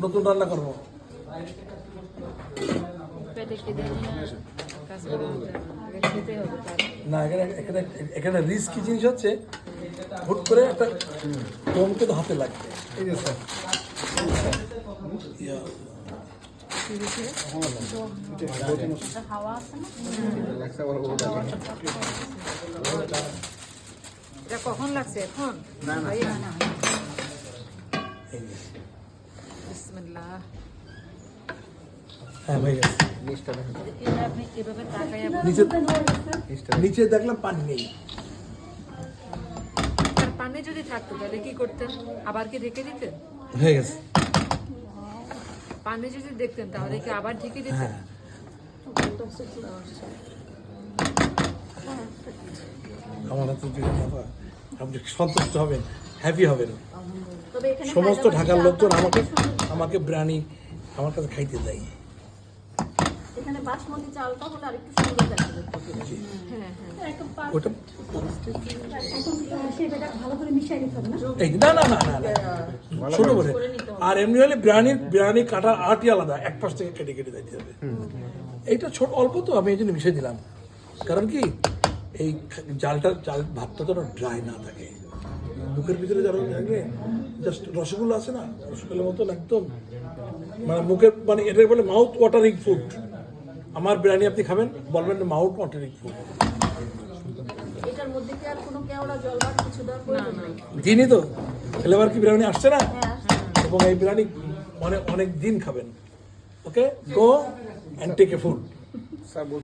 নতুন রান্না করবো। না এখানে রিস্কি জিনিস হচ্ছে, হুট করে একটা ফোনকে তো হাতে লাগবে। এই যে স্যার কখন লাগছে এখন? বিসমিল্লাহ। হ্যাঁ ভাই এভাবে তাকাইয়া নিচে দেখলাম পানি নেই। পানি যদি থাকতো তাহলে কি করতেন? আবার কি ঢেকে দিতেন? হয়ে গেছে। পানি যদি দেখতেন তাহলে কি আবার ঢেকে দিতেন? হ্যাঁ আমার হাতে দিলে বাবা আপনি সন্তুষ্ট হবেন, হ্যাপি হবেন। সমস্ত ঢাকার লোকজন আমাকে বিরিয়ানি আমার কাছে খাইতে দেয়। এখানে বাসমতি চালটা হলে আরেকটু সুন্দর লাগবে। ওটা সেটা ভালো করে মিশিয়ে নিতে হবে না? না না না না ছোট করে। আর এমনি হলে বিরিয়ানি কাটার আটই আলাদা, এক পাশ থেকে কেটে কেটে দিতে হবে। এইটা ছোট অল্প তো আমি এই জন্য মিশিয়ে দিলাম, কারণ কি এই ভাতটা যেন ড্রাই না থাকে। মুখের ভিতরে যারা থাকলে জাস্ট রসগোল্লা আছে না, রসগোল্লার মতন একদম মানে মুখের মানে এটা বলে মাউথ ওয়াটারিং ফুড। আমার বিরিয়ানি আপনি খাবেন বলবেন মাউথ ওয়াটারিং ফুড। এটার মধ্যে কি আর কোনো কেওড়া জল বা কিছু দেওয়ার প্রয়োজন নেই? দিনই তো ফ্লেভার কি বিরিয়ানি আসছে না, এবং এই বিরিয়ানি অনেক দিন খাবেন। Okay, go and take a food.